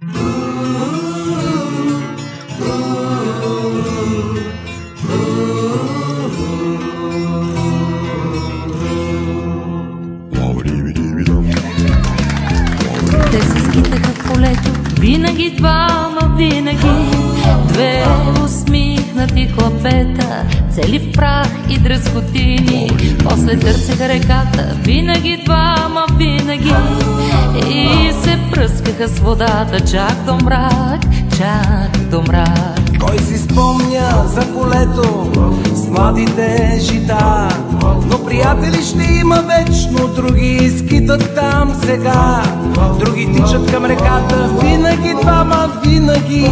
Те се скитаха в полето, винаги двама, винаги две усмихнати хлапета, цели в прах и дръскотини. После търсеха реката, винаги двама, винаги, и се пръскаха с водата чак до мрак, чак до мрак. Кой си спомня за полето с младите жита? Но приятели ще има вечно, други скитат там сега, други тичат към реката, винаги двама, винаги,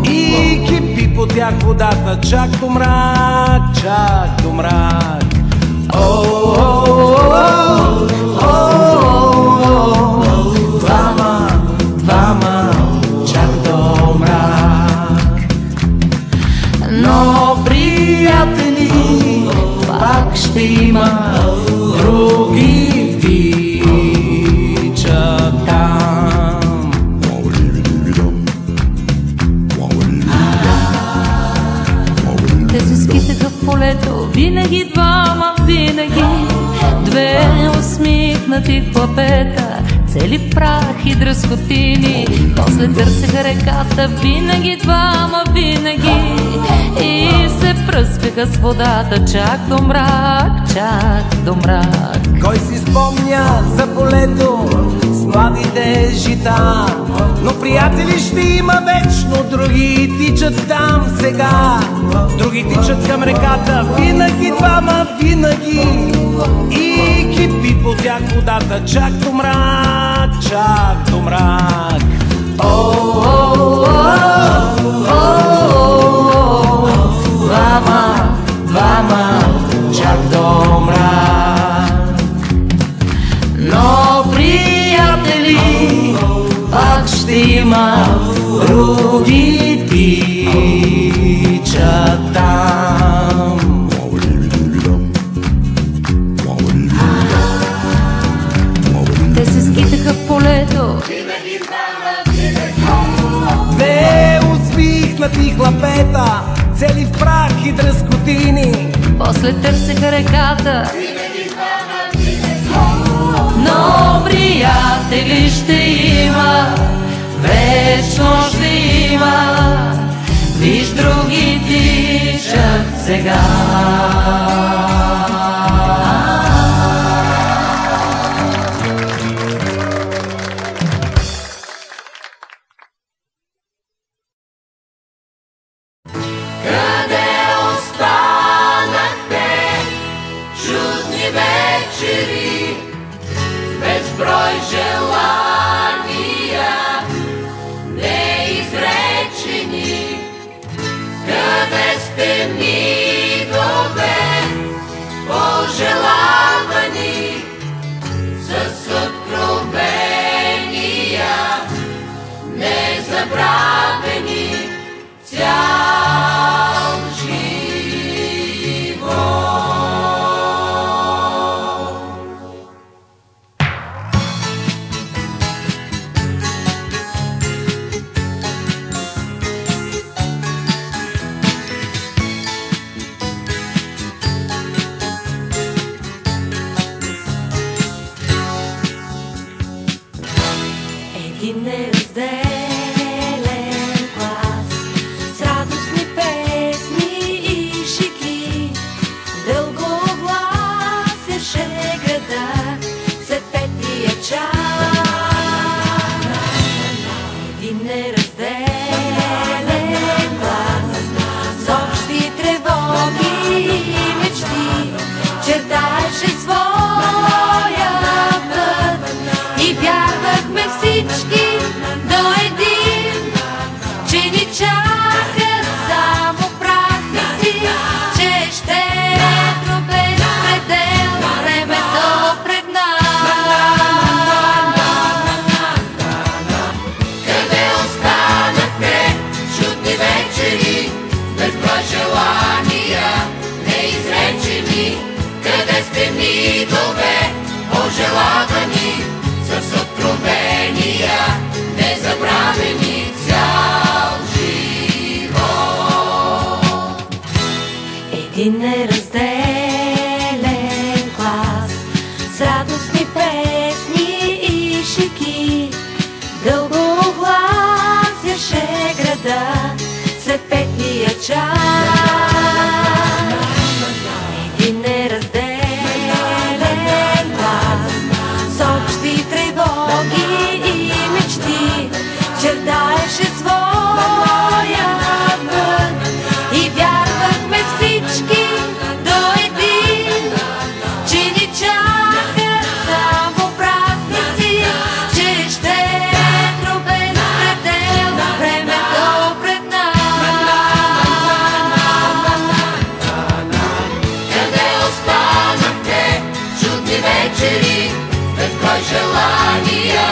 и кипи по тях водата чак до мрак, чак до мрак. Двама, двама, чак до мрак. Но приятели пак ще има, други тичат там. Те се скитаха в полето, винаги двама, винаги две усмихнати хлапета, цели в прах и дръскотини. После търсеха реката, винаги двама, винаги, и се пръскаха с водата чак до мрак, чак до мрак. Кой си спомня за полето с младите жита? Но приятели ще има вечно, други тичат там сега, други тичат към реката, винаги двама, винаги, и кипи по тях водата чак до мрак, чак до мрак. Двама, двама, чак до мрак. Но приятели пак ще има, други тичат там. Те се скитаха в полето, две усмихнати хлапета, цели в прах и дръскотини. после търсеха реката, но приятели ще има, вечно ще има, виж други тичат сега. Къде останахте, чудни вечери, с безброй желания, неизречени? Къде сте, мигове, пожелавани, с откровения, незабравени, цял живот? един неразделен клас, с радостни песни и шики, дълго гласеше града след петия час. Един неразделен клас, с общи тревоги и мечти, чертаеше своя път и вярвахме всички до един, че ни чакат само празници, че ще без предел времето пред нас. Къде останахте, чудни вечери, безброй желания, неизречени? Къде сте, мигове, пожелавани, с откровения, незабравени? Един неразделен клас с радостни песни и шеги дълго огласяше града след петния час. Един неразделен клас с общи тревоги и мечти чертаеше своя път и вярвахме всички до един, че ни чакат само празници, че щедро без предел времето пред нас. Къде останахте, чудни вечери, безброй желания,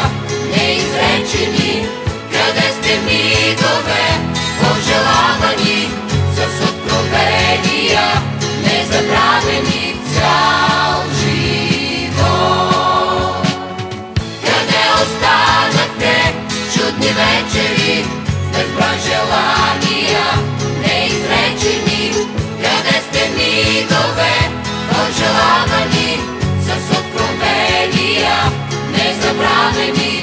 неизречени? Къде сте мигове, пожелавани, с откровения, незабравени цял живот? Къде останахте, чудни вечери, безброй желания, неизречени? Къде сте мигове, пожелавани, с откровения, незабравени